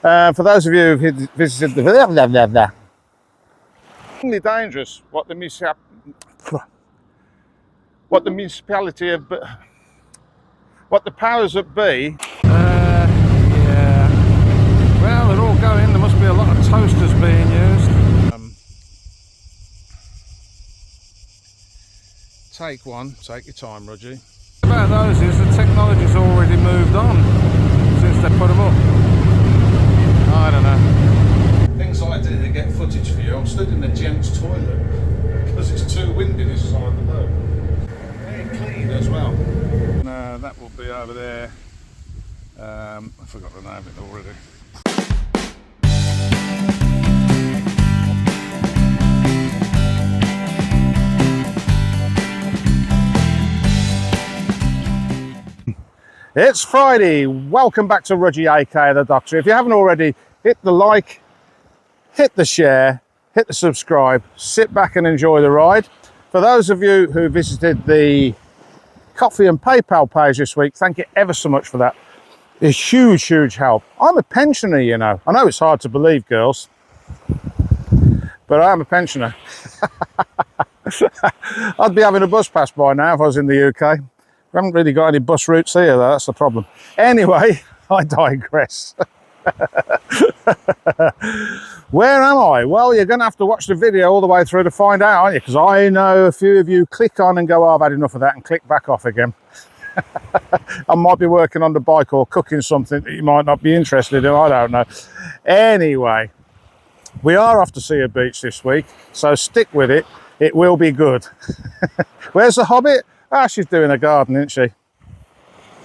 For those of you who visited the extremely dangerous, what the municipality of, what the powers that be. Yeah. Well, they're all going. There must be a lot of toasters being used. Take one. Take your time, Rudgy. About those is the technology's already moved on since they put them up. I don't know. Things I do to get footage for you. I'm stood in the gents' toilet because it's too windy this side of the boat. Very clean as well. No, that will be over there. I forgot the name of it already. It's Friday. Welcome back to Rudgy, aka the Doctor. If you haven't already, hit the like, hit the share, hit the subscribe, sit back and enjoy the ride. For those of you who visited the Coffee and PayPal page this week, thank you ever so much for that. A huge help. I'm a pensioner, you know. I know it's hard to believe, girls, but I am a pensioner. I'd be having a bus pass by now if I was in the UK. We haven't really got any bus routes here, though. That's the problem. Anyway, I digress. Where am I? Well, you're going to have to watch the video all the way through to find out, aren't you? Because I know a few of you click on and go, oh, I've had enough of that, and click back off again. I might be working on the bike or cooking something that you might not be interested in. I don't know. Anyway, we are off to see a beach this week, so stick with it. It will be good. Where's the Hobbit? Ah, she's doing a garden, isn't she?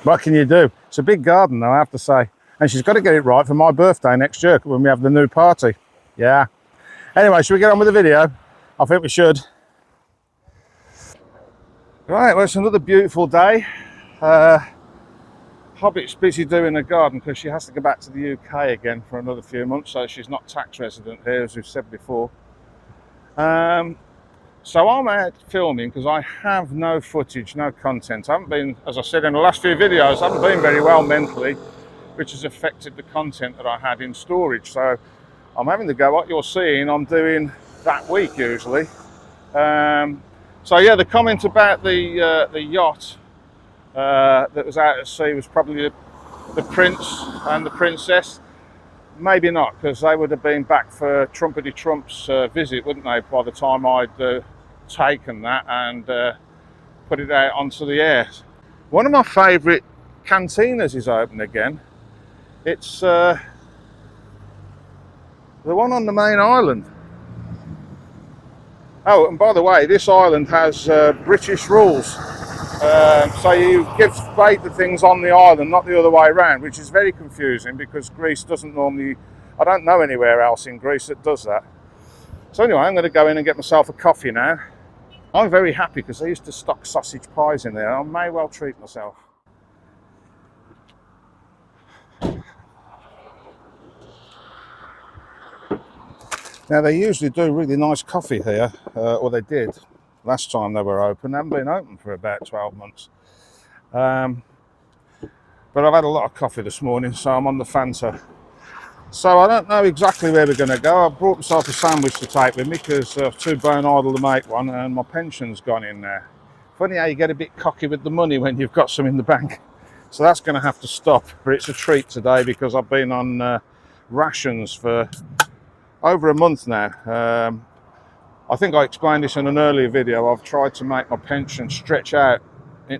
What can you do? It's a big garden, though, I have to say. And she's got to get it right for my birthday next year when we have the new party. Yeah. Anyway, should we get on with the video? I think we should. Right, well, it's another beautiful day. Hobbit's busy doing a garden because she has to go back to the UK again for another few months, so she's not tax resident here, as we've said before. So I'm out filming because I have no footage, no content. I haven't been, as I said in the last few videos, I haven't been very well mentally, which has affected the content that I had in storage. So I'm having to go, what you're seeing, I'm doing that week usually. So yeah, the comment about the yacht that was out at sea was probably the prince and the princess. Maybe not, because they would have been back for Trumpety Trump's visit, wouldn't they, by the time I'd taken that and put it out onto the air. One of my favourite cantinas is open again. It's the one on the main island. Oh, and by the way, this island has British rules. So you give bait to things on the island, not the other way around, which is very confusing because Greece doesn't normally, I don't know anywhere else in Greece that does that. So anyway, I'm going to go in and get myself a coffee now. I'm very happy because I used to stock sausage pies in there. I may well treat myself. Now they usually do really nice coffee here, or they did. Last time they were open. They haven't been open for about 12 months. But I've had a lot of coffee this morning, so I'm on the Fanta. So I don't know exactly where we're going to go. I brought myself a sandwich to take with me because I was too bone idle to make one, and my pension's gone in there. Funny how you get a bit cocky with the money when you've got some in the bank. So that's going to have to stop. But it's a treat today because I've been on rations for over a month now. I think I explained this in an earlier video. I've tried to make my pension stretch out,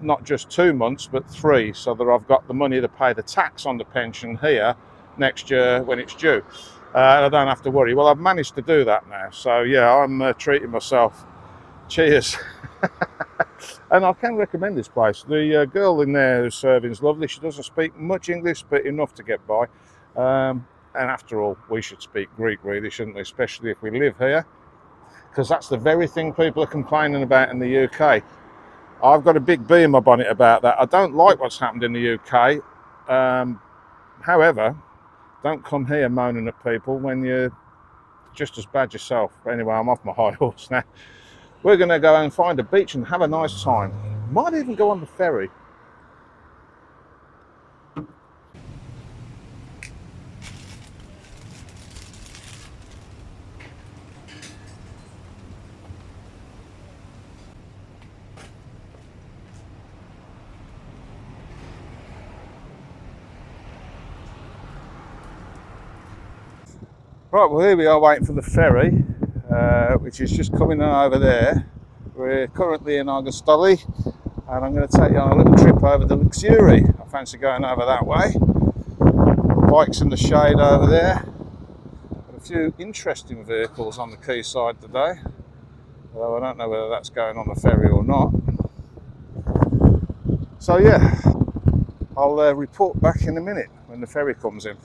not just 2 months, but 3, so that I've got the money to pay the tax on the pension here next year when it's due. I don't have to worry. Well, I've managed to do that now. So yeah, I'm treating myself. Cheers. And I can recommend this place. The girl in there who's serving is lovely. She doesn't speak much English, but enough to get by. And after all, we should speak Greek really, shouldn't we? Especially if we live here. Because that's the very thing people are complaining about in the UK. I've got a big bee in my bonnet about that. I don't like what's happened in the UK. However, don't come here moaning at people when you're just as bad yourself. Anyway, I'm off my high horse now. We're going to go and find a beach and have a nice time. Might even go on the ferry. Right, well here we are waiting for the ferry, which is just coming in over there. We're currently in Argostoli, and I'm going to take you on a little trip over the Lixouri. I fancy going over that way. Bikes in the shade over there. Got a few interesting vehicles on the quayside today, although I don't know whether that's going on the ferry or not. So yeah, I'll report back in a minute when the ferry comes in.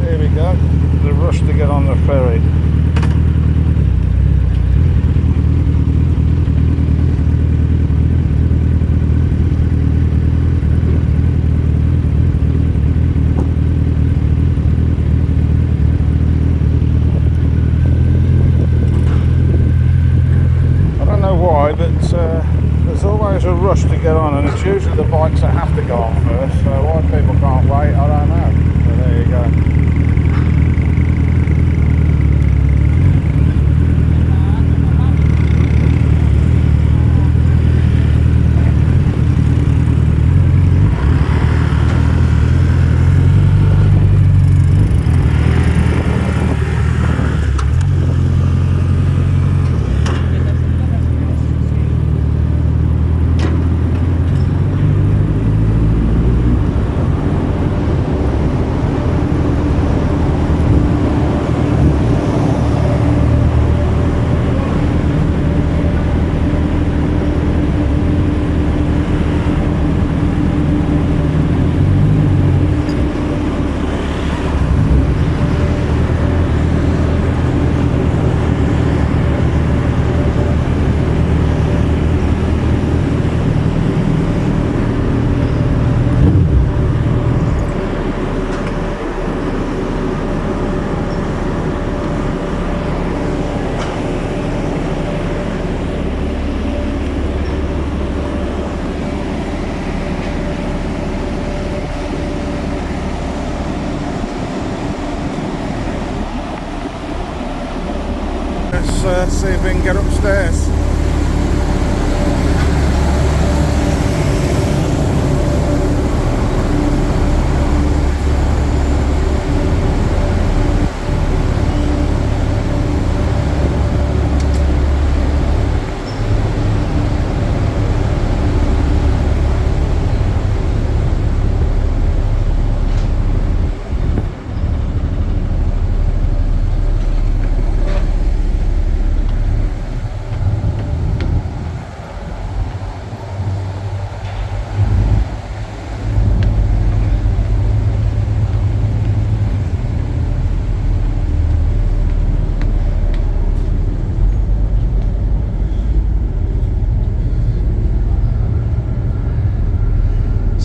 Here we go, the rush to get on the ferry. I don't know why, but there's always a rush to get on, and it's usually the bikes that have to go on first, so why people can't wait, I don't know. So there you go. Let's see if we can get upstairs.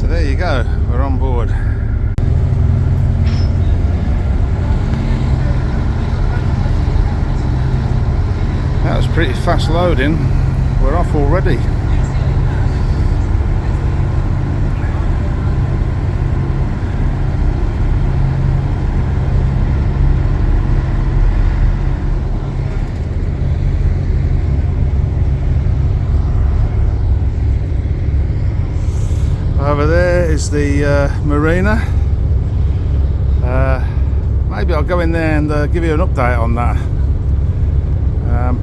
There you go, we're on board. That was pretty fast loading. We're off already. Over there is the marina. Maybe I'll go in there and give you an update on that.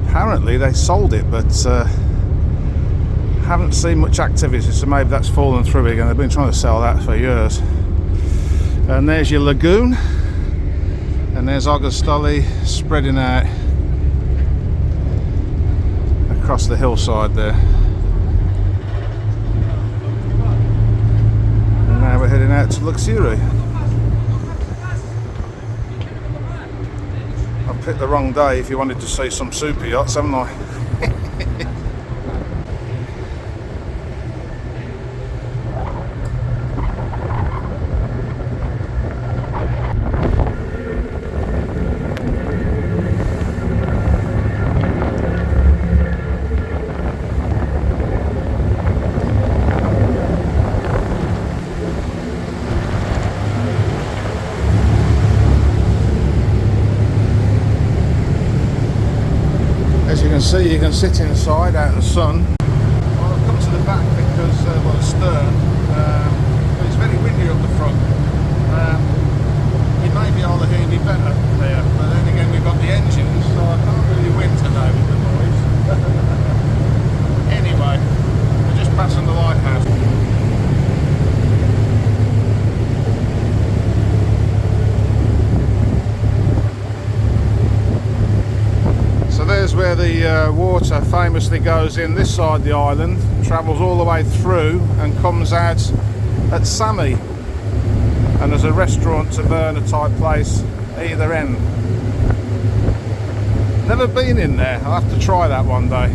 Apparently they sold it, but haven't seen much activity, so maybe that's fallen through again. They've been trying to sell that for years. And there's your lagoon, and there's Argostoli spreading out across the hillside there. And now we're heading out to Lixouri. I've picked the wrong day if you wanted to see some super yachts, haven't I? can see you can sit inside out in the sun. Well, I've come to the back because, well, the stern, but it's very windy up the front. You may be able to hear me better there, but then again we've got the engines, so I can't really win today with the noise. Anyway, we're just passing the lighthouse. So there's where the water famously goes in this side of the island, travels all the way through and comes out at Sami, and there's a restaurant, taverna type place either end. Never been in there, I'll have to try that one day.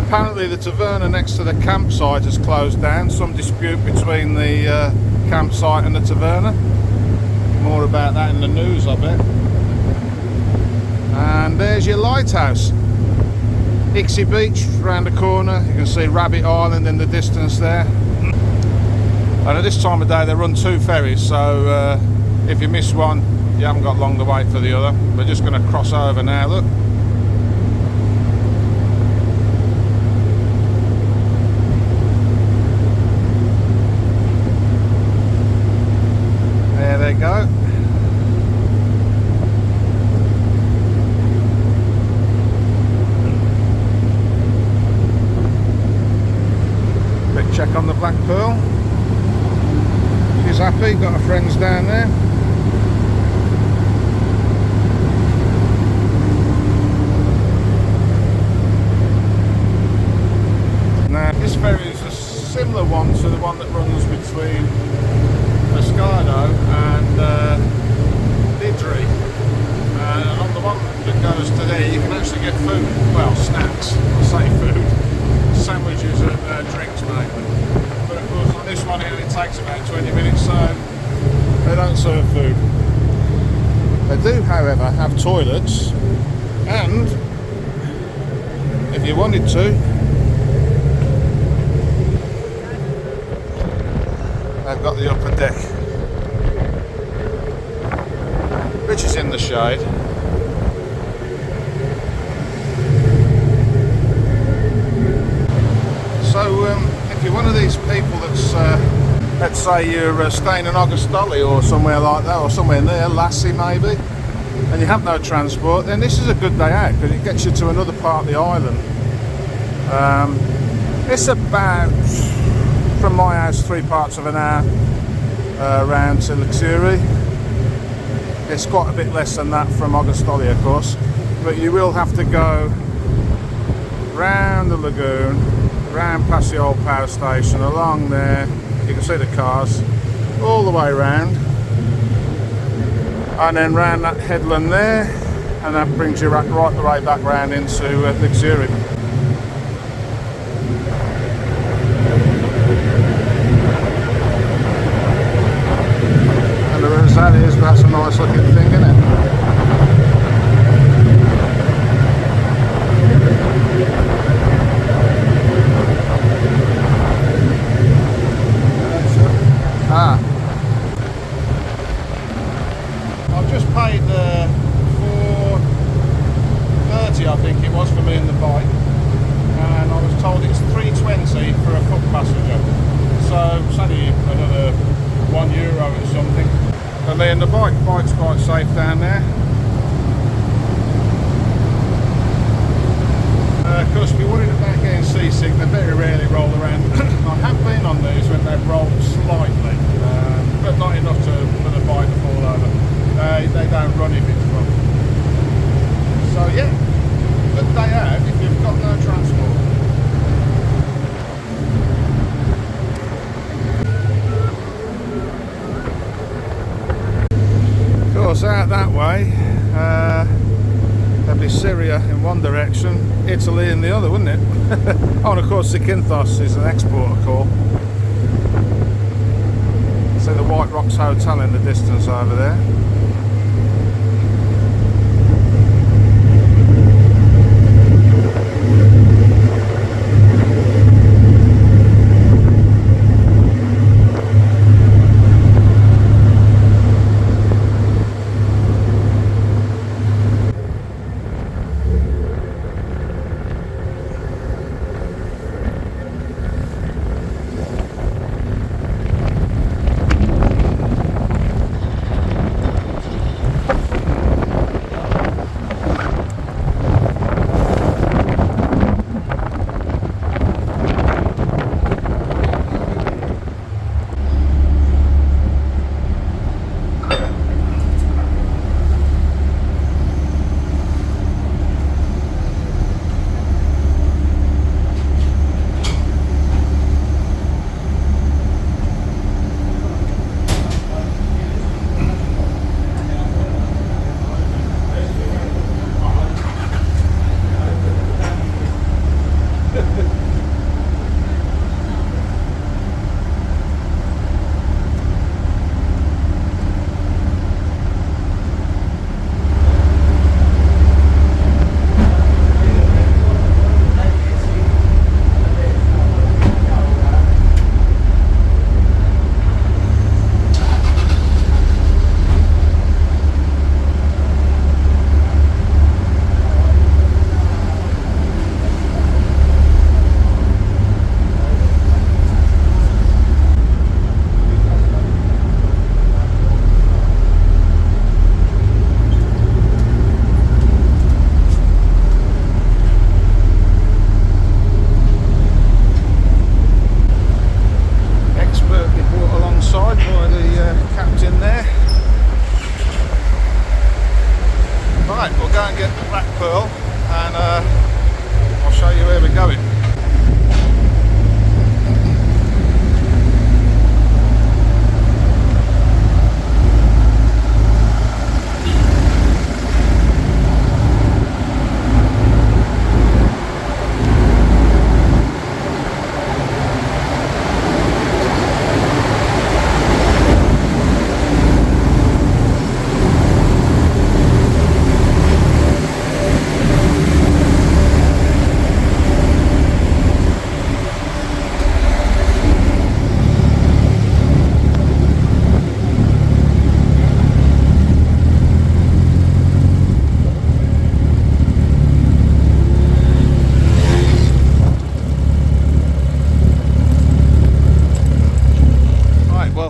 Apparently the taverna next to the campsite has closed down, some dispute between the campsite and the taverna. More about that in the news, I bet. And there's your lighthouse. Ixie Beach round the corner. You can see Rabbit Island in the distance there. And at this time of day they run 2 ferries, so if you miss one you haven't got long to wait for the other. We're just going to cross over now, look. There they go. Quick check on the Black Pearl. She's happy, got her friends down there. Now this ferry is a similar one to the one that runs between Pescado and Didri. And on the one that goes to there you can actually get food, well, snacks, I say food, sandwiches and drinks mainly. But of course on this one here it takes about 20 minutes, so they don't serve food. They do, however, have toilets, and if you wanted to, they've got the upper deck, which is in the shade. So if you're one of these people that's, let's say you're staying in Argostoli or somewhere like that, or somewhere near, Lassi maybe, and you have no transport, then this is a good day out because it gets you to another part of the island. It's about, from my house, 3 parts of an hour round to Lixouri. It's quite a bit less than that from Argostoli, of course, but you will have to go round the lagoon, round past the old power station, along there, you can see the cars, all the way round, and then round that headland there, and that brings you right the way back round into Lixouri. And the Rosales, that's a nice looking thing, isn't it? I've just paid $4.30, I think it was, for me and the bike, and I was told it's $3.20 for a foot passenger, so it's only another €1 or something. For me and the bike's quite safe down there. Of course, if you're worried about getting seasick, they very rarely roll around. I have been on these when they've rolled slightly, but not enough for the bike to fall over. They don't run if it's wrong. So yeah, good day out if you've got no transport. Of course, out that way, that'd be Syria in one direction, Italy in the other, wouldn't it? Oh, and of course Zakynthos is an exporter call. See the White Rocks Hotel in the distance over there. and get the black pearl, and I'll show you where we're going.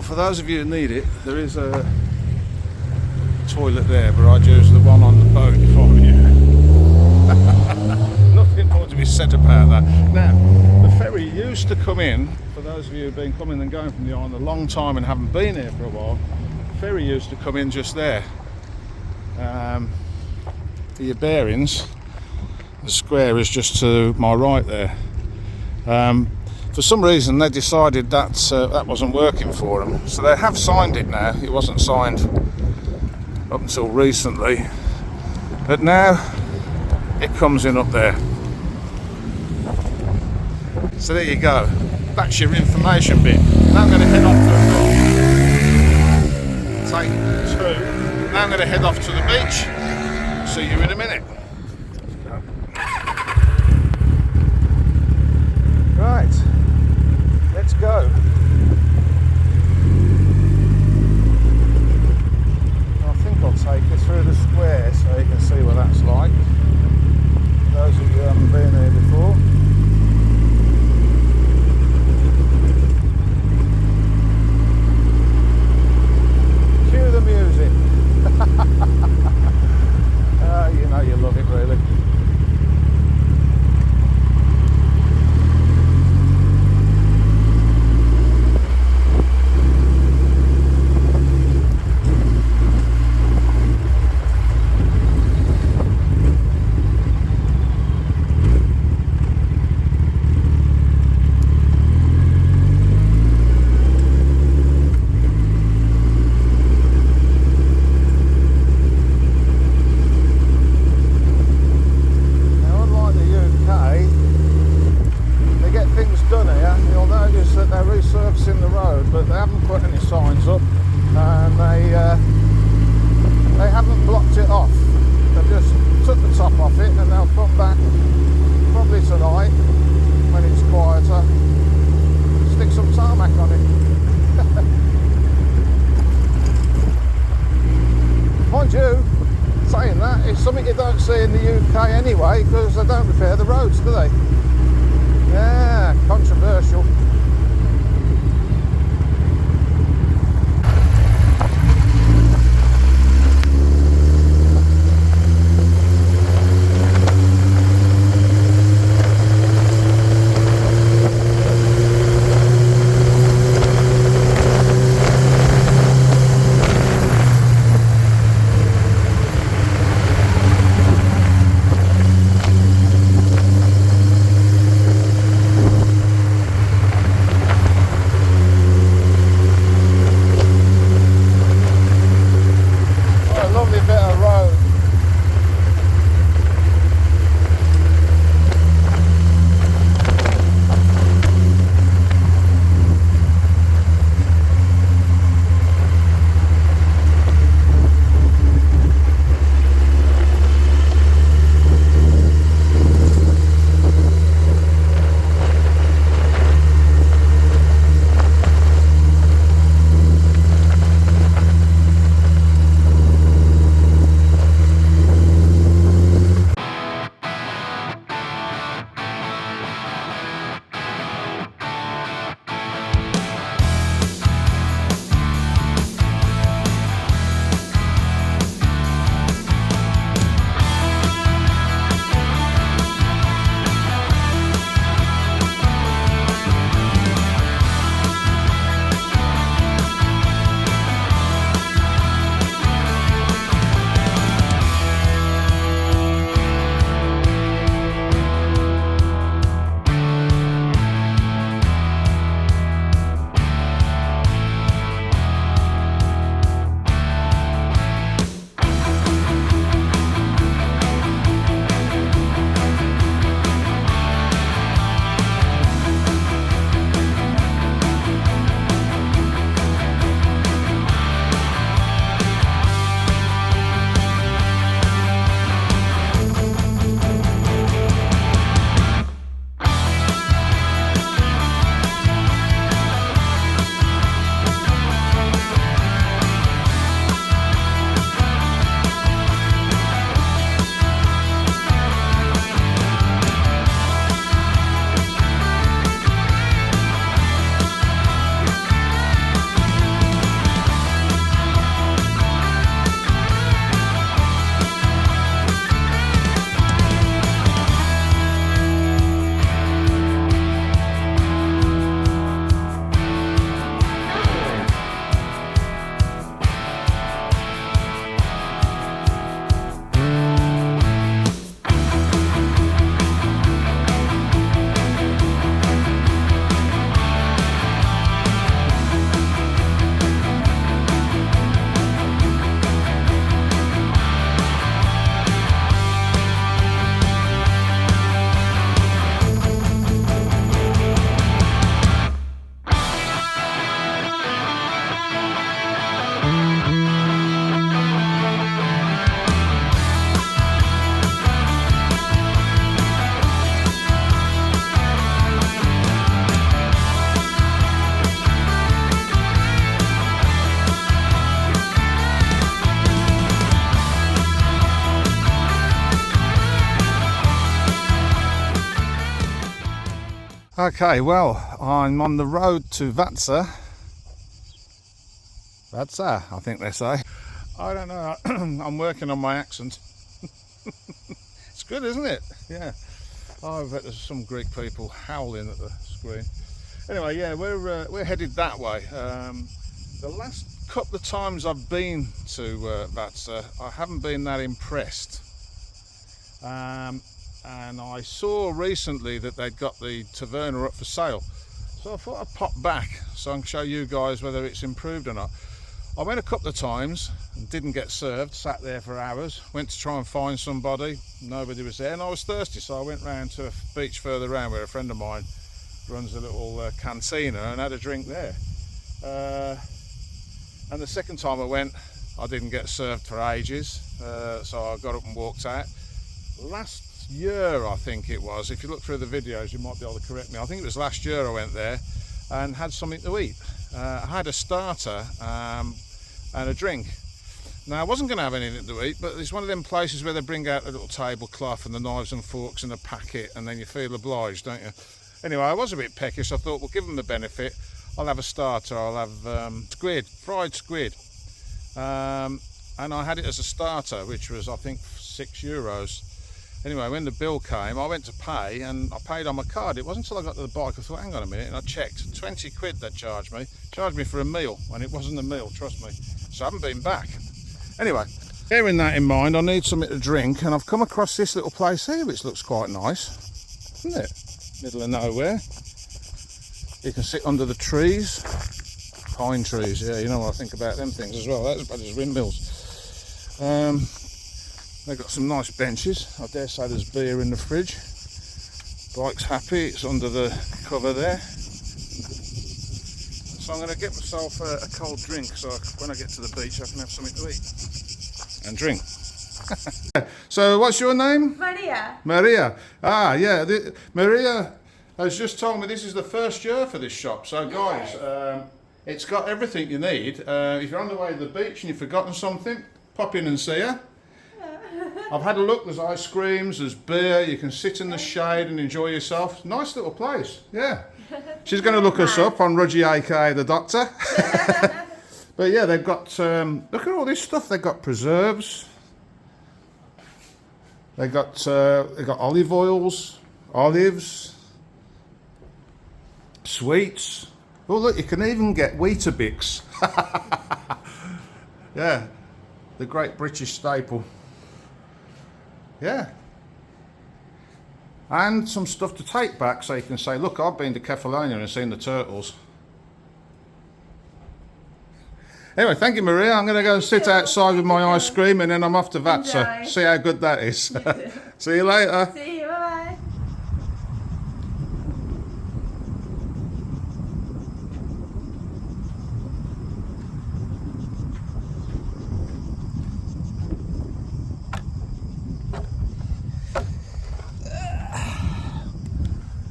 For those of you who need it, there is a toilet there, but I'd use the one on the boat if I were you. Nothing more to be said about that. Now, the ferry used to come in, for those of you who've been coming and going from the island a long time and haven't been here for a while, the ferry used to come in just there. For your bearings, the square is just to my right there. For some reason they decided that that wasn't working for them, so they have signed it now. It wasn't signed up until recently, but now it comes in up there. So there you go, that's your information bit. Now I'm going to head off to take two. Now I'm going to head off to the beach. See you in a minute. Right, let's go. I think I'll take you through the square so you can see what that's like. Those of you who haven't been there before. Cue the music. You know you love it really. Resurfacing the road, but they haven't put any signs up, and they haven't blocked it off. They've just took the top off it, and they'll come back probably tonight when it's quieter, stick some tarmac on it. Mind you, saying that, it's something you don't see in the UK anyway, because they don't repair the roads, do they? Yeah, controversial. Okay, well, I'm on the road to Vatsa. Vatsa, I think they say. I don't know, I'm working on my accent. It's good, isn't it? Yeah. Oh, I bet there's some Greek people howling at the screen. Anyway, yeah, we're headed that way. The last couple of times I've been to Vatsa, I haven't been that impressed. And I saw recently that they'd got the taverna up for sale, so I thought I'd pop back so I can show you guys whether it's improved or not. I went a couple of times and didn't get served, sat there for hours, went to try and find somebody, nobody was there, and I was thirsty, so I went round to a beach further round where a friend of mine runs a little cantina, and had a drink there. And the second time I went, I didn't get served for ages, so I got up and walked out. Last year, I think it was, if you look through the videos you might be able to correct me, I think it was last year I went there and had something to eat. I had a starter and a drink. Now I wasn't going to have anything to eat, but it's one of them places where they bring out a little tablecloth and the knives and forks and a packet, and then you feel obliged, don't you? Anyway, I was a bit peckish. I thought, we'll give them the benefit, I'll have a starter, I'll have squid, fried squid, and I had it as a starter, which was I think €6. Anyway, when the bill came, I went to pay and I paid on my card. It wasn't until I got to the bike I thought, hang on a minute, and I checked, 20 quid they charged me for a meal, and it wasn't a meal, trust me. So I haven't been back. Anyway, bearing that in mind, I need something to drink, and I've come across this little place here which looks quite nice, isn't it? Middle of nowhere. You can sit under the trees, pine trees, yeah, you know what I think about them things as well. That's about as windmills. They've got some nice benches. I dare say there's beer in the fridge. Bike's happy, it's under the cover there. So I'm going to get myself a cold drink, so when I get to the beach I can have something to eat and drink. So what's your name? Maria. Maria. Ah, yeah. Maria has just told me this is the first year for this shop. So guys, it's got everything you need. If you're on the way to the beach and you've forgotten something, pop in and see her. I've had a look, there's ice creams, there's beer, you can sit in the shade and enjoy yourself. Nice little place, yeah. She's going to look us up on Rudgy aka the doctor. But yeah, they've got, look at all this stuff, they've got preserves. They've got olive oils, olives, sweets. Oh look, you can even get Weetabix. Yeah, the great British staple. Yeah, and some stuff to take back so you can say, look, I've been to Kefalonia and seen the turtles. Anyway, thank you, Maria. I'm going to go and sit outside with my ice cream, and then I'm off to Vatsa. Enjoy. See how good that is. See you later. See you, bye-bye.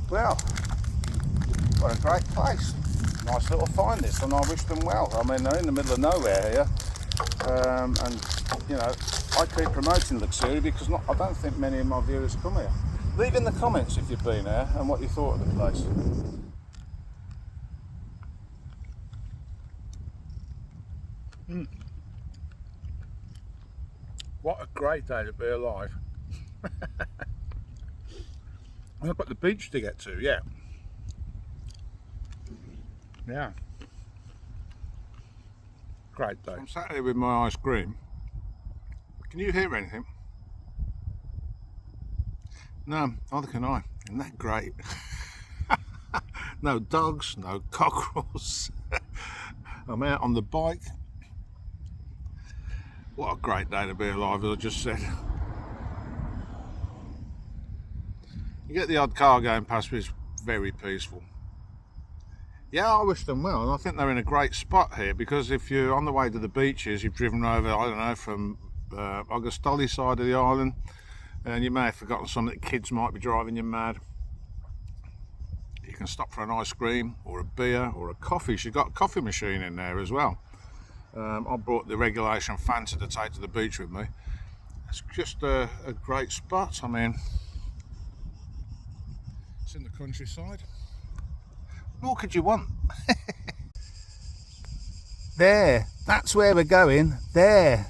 Well, what a great place. Nice little find this, and I wish them well. I mean, they're in the middle of nowhere here. And, you know, I keep promoting Lixouri because I don't think many of my viewers come here. Leave in the comments if you've been here and what you thought of the place. What a great day to be alive. I've got the beach to get to, yeah. Yeah. Great day. I'm sat here with my ice cream. Can you hear anything? No, neither can I. Isn't that great? No dogs, no cockerels. I'm out on the bike. What a great day to be alive, as I just said. You get the odd car going past, but it's very peaceful. Yeah, I wish them well, and I think they're in a great spot here, because if you're on the way to the beaches, you've driven over, I don't know, from Argostoli side of the island, and you may have forgotten something, the kids might be driving you mad. You can stop for an ice cream, or a beer, or a coffee. She's got a coffee machine in there as well. I brought the regulation Fanta to take to the beach with me. It's just a great spot. I mean, it's in the countryside. more could you want? There, that's where we're going. There.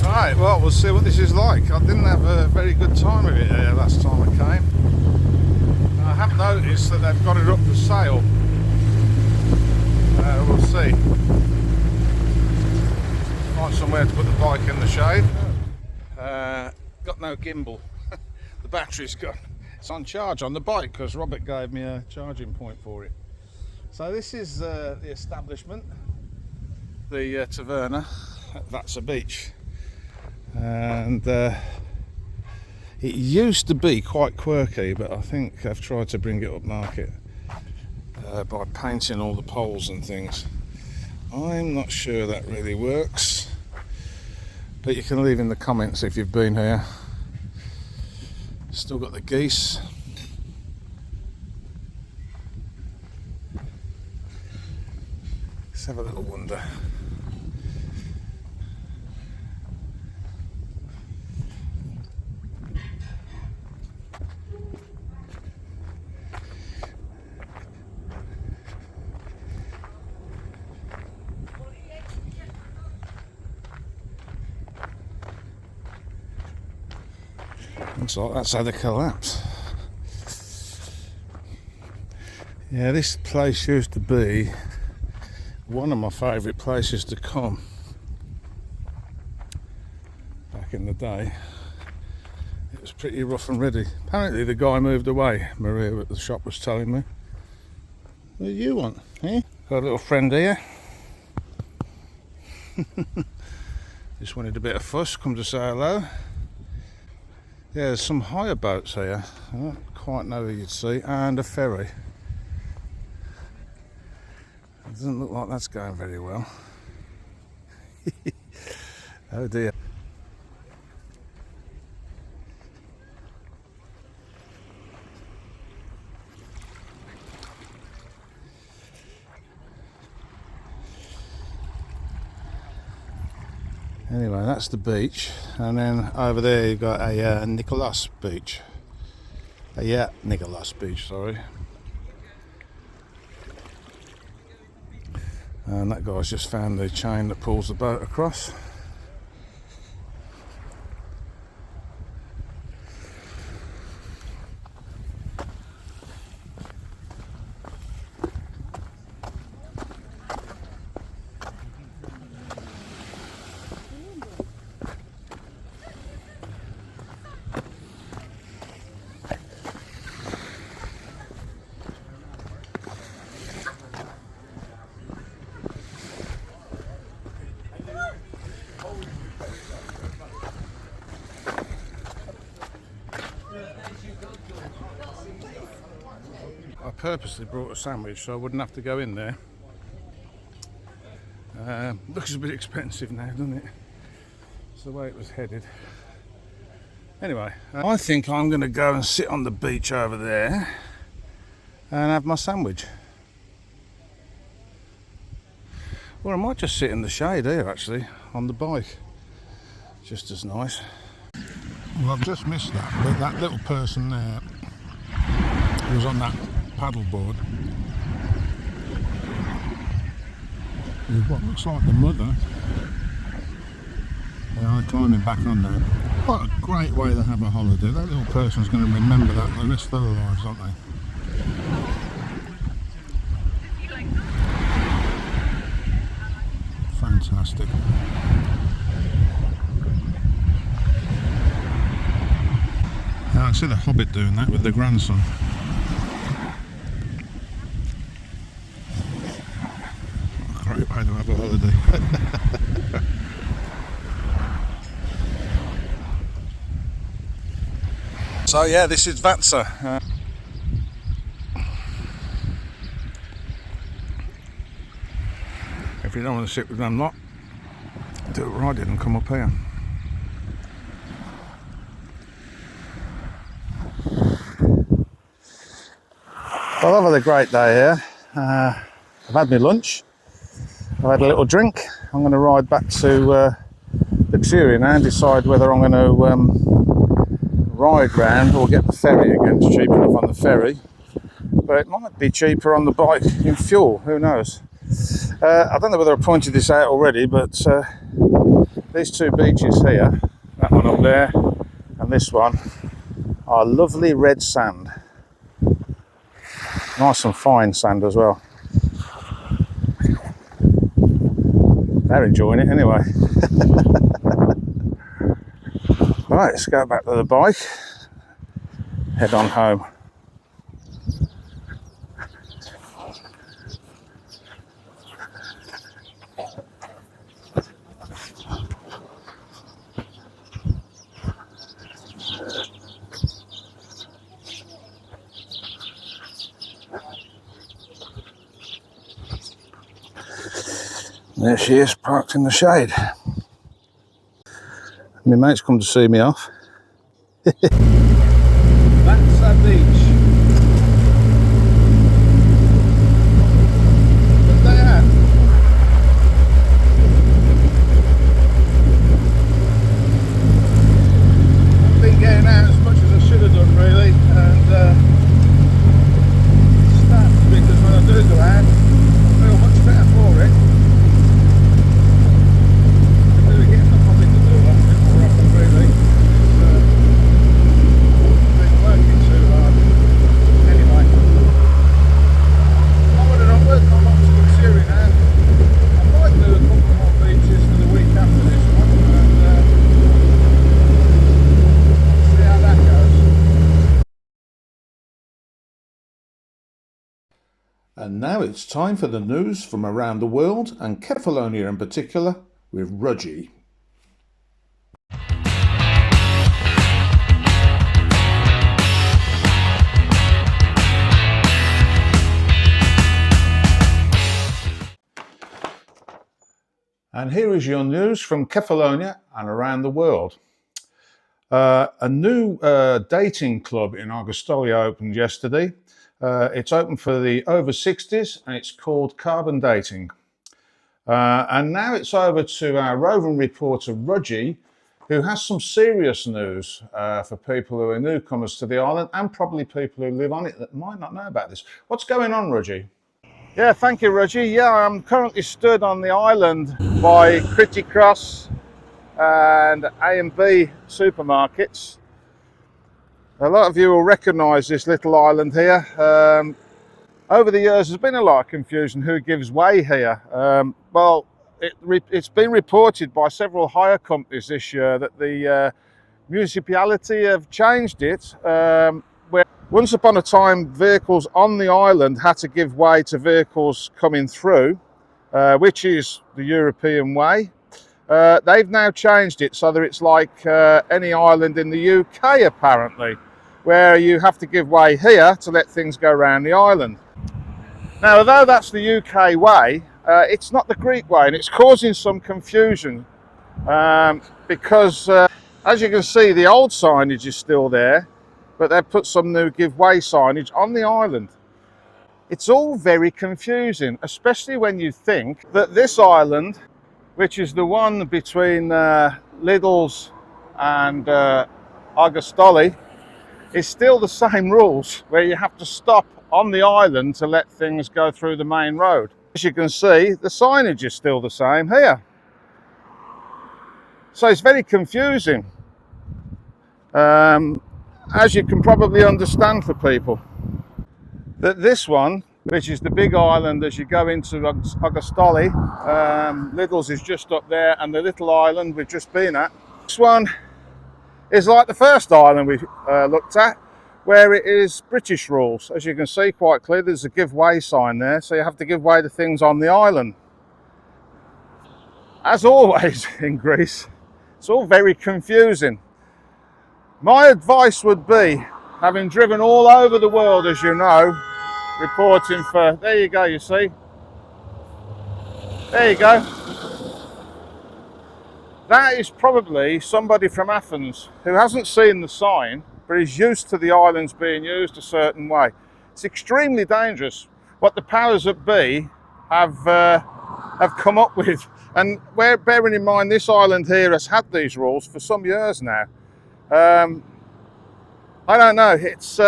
Right, well, we'll see what this is like. I didn't have a very good time with it last time I came. I have noticed that they've got it up for sale. We'll see. Find somewhere to put the bike in the shade. Got no gimbal. The battery's gone. It's on charge on the bike because Robert gave me a charging point for it. So this is the establishment, the taverna at Vatsa beach. And it used to be quite quirky, but I think I've tried to bring it up market by painting all the poles and things. I'm not sure that really works, but you can leave in the comments if you've been here. Still got the geese. Let's have a little wander. Looks like that's had a collapse. Yeah, this place used to be one of my favourite places to come back in the day. It was pretty rough and ready. Apparently the guy moved away, Maria at the shop was telling me. What do you want, eh? Got a little friend here. Just wanted a bit of fuss, come to say hello. Yeah, there's some hire boats here. I don't quite know who you'd see, and a ferry. It doesn't look like that's going very well. Oh dear. Anyway, that's the beach, and then over there you've got a Nicholas beach. Nicholas beach, sorry. And that guy's just found the chain that pulls the boat across. I purposely brought a sandwich so I wouldn't have to go in there. Looks a bit expensive now, doesn't it? It's the way it was headed. Anyway, I think I'm going to go and sit on the beach over there and have my sandwich. Or I might just sit in the shade here actually, on the bike. Just as nice. Well, I've just missed that, but that little person there who was on that paddleboard with what looks like the mother. They are climbing back on there. What a great way to have a holiday. That little person's going to remember that for the rest of their lives, aren't they? Fantastic. I see the Hobbit doing that with the grandson. What a great way to have a holiday. So yeah, this is Vatsa. If you don't want to sit with them lot, do what I did and come up here. Well, I've had a great day here. I've had my lunch, I've had a little drink. I'm going to ride back to Lixouri now and decide whether I'm going to ride round or get the ferry again. It's cheap enough on the ferry, but it might be cheaper on the bike in fuel, who knows. I don't know whether I pointed this out already, but these two beaches here, that one up there and this one, are lovely red sand. Nice and fine sand as well. They're enjoying it anyway. Right, let's go back to the bike, head on home. There she is, parked in the shade. My mate's come to see me off. Vatsa beach. But they have. I've been getting out as much as I should have done really, and stats, because when I do go out, I feel much better for it. And now it's time for the news from around the world, and Kefalonia in particular, with Rudgy. And here is your news from Kefalonia and around the world. A new dating club in Argostoli opened yesterday. It's open for the over 60s and it's called Carbon Dating. And now it's over to our roving reporter Rudgy, who has some serious news for people who are newcomers to the island and probably people who live on it that might not know about this. What's going on, Rudgy? Yeah, thank you, Rudgy. Yeah, I'm currently stood on the island by Critty Cross and A&B supermarkets. A lot of you will recognise this little island here. Over the years there's been a lot of confusion who gives way here. Well, it's been reported by several hire companies this year that the municipality have changed it, where once upon a time vehicles on the island had to give way to vehicles coming through, which is the European way. They've now changed it so that it's like any island in the UK apparently, where you have to give way here to let things go around the island. Now, although that's the UK way, it's not the Greek way, and it's causing some confusion because as you can see, the old signage is still there, but they've put some new give way signage on the island. It's all very confusing, especially when you think that this island, which is the one between Lidl's and Argostoli, is still the same rules, where you have to stop on the island to let things go through the main road. As you can see, the signage is still the same here. So it's very confusing, as you can probably understand for people. That this one, which is the big island as you go into Argostoli, Lidl's is just up there, and the little island we've just been at. This one is like the first island we looked at, where it is British rules. As you can see quite clearly, there's a give way sign there, so you have to give way to things on the island. As always in Greece, it's all very confusing. My advice would be, having driven all over the world, as you know, reporting for, there you go, you see, there you go. That is probably somebody from Athens who hasn't seen the sign, but is used to the islands being used a certain way. It's extremely dangerous what the powers that be have come up with. And bearing in mind this island here has had these rules for some years now. I don't know, it's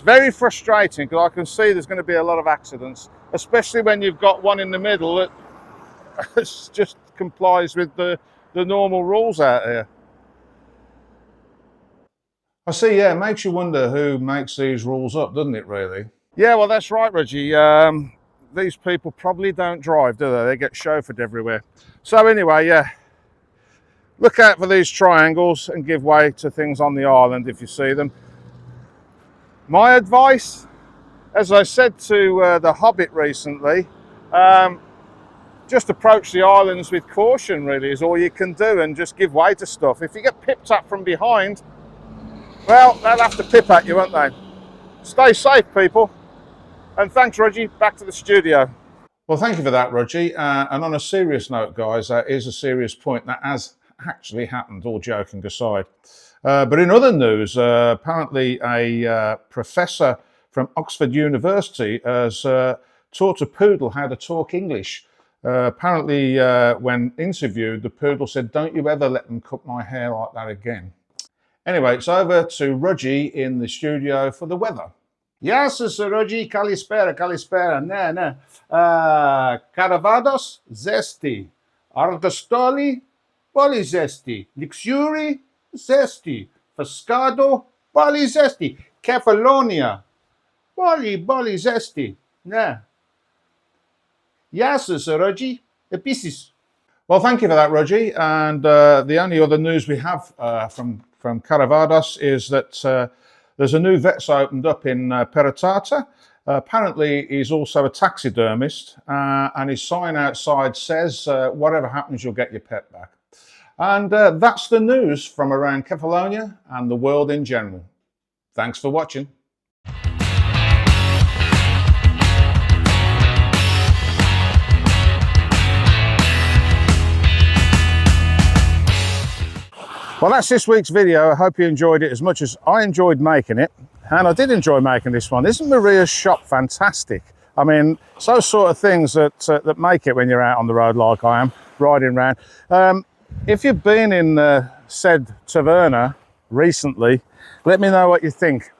very frustrating because I can see there's going to be a lot of accidents, especially when you've got one in the middle that just complies with the normal rules out here. I see, yeah, it makes you wonder who makes these rules up, doesn't it, really? Yeah, well, that's right, Reggie. These people probably don't drive, do they? They get chauffeured everywhere. So anyway, yeah, look out for these triangles and give way to things on the island if you see them. My advice, as I said to the Hobbit recently, just approach the islands with caution, really, is all you can do, and just give way to stuff. If you get pipped up from behind, well, they'll have to pip at you, won't they? Stay safe, people. And thanks, Reggie. Back to the studio. Well, thank you for that, Reggie. And on a serious note, guys, that is a serious point that has actually happened, all joking aside. But in other news, apparently a professor from Oxford University has taught a poodle how to talk English. Apparently, when interviewed, the poodle said, "Don't you ever let them cut my hair like that again." Anyway, it's over to Reggie in the studio for the weather. Yes, Reggie, kalispera, kalispera, ne. Caravados, zesti. Argostoli, boli zesti. Lixouri, zesti. Pescado, boli zesti. Kefalonia, boli zesti. Ne. Yes, Reggie, episis. Well, thank you for that, Reggie. And the only other news we have from Caravados is that there's a new Vatsa opened up in Peratata. Apparently, he's also a taxidermist, and his sign outside says, whatever happens, you'll get your pet back. And that's the news from around Kefalonia and the world in general. Thanks for watching. Well, that's this week's video. I hope you enjoyed it as much as I enjoyed making it. And I did enjoy making this one. Isn't Maria's shop fantastic? I mean, it's those sort of things that that make it when you're out on the road like I am, riding around. If you've been in said taverna recently, let me know what you think.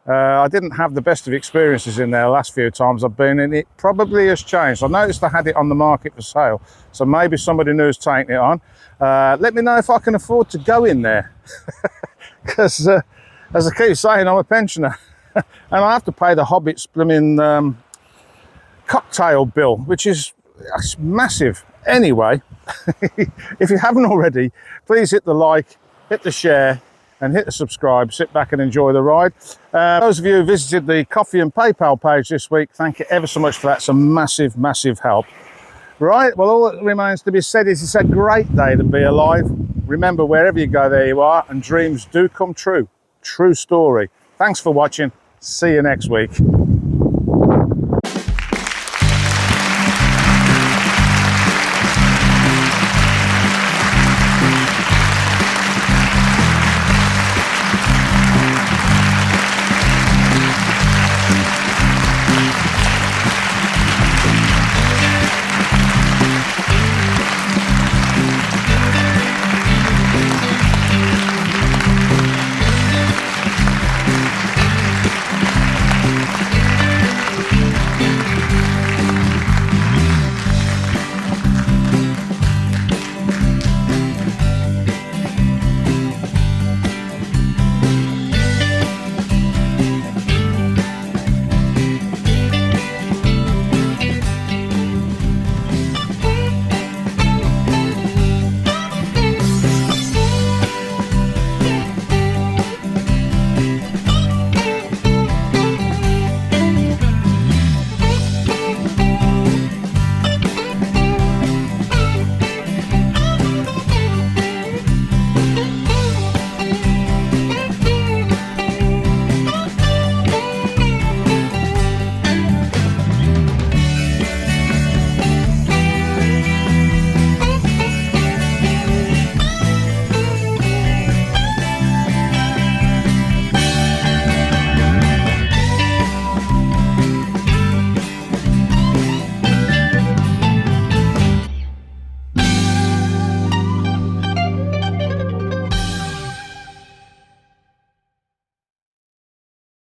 I didn't have the best of experiences in there the last few times I've been in. It probably has changed. I noticed I had it on the market for sale, so maybe somebody new's taking it on. Let me know if I can afford to go in there, because as I keep saying, I'm a pensioner and I have to pay the Hobbit's blooming cocktail bill, which is massive. Anyway, if you haven't already, please hit the like, hit the share and hit the subscribe. Sit back and enjoy the ride. Those of you who visited the Coffee and PayPal page this week, thank you ever so much for that. It's a massive, massive help. Right, well, all that remains to be said is it's a great day to be alive. Remember, wherever you go, there you are, and dreams do come true. True story. Thanks for watching. See you next week.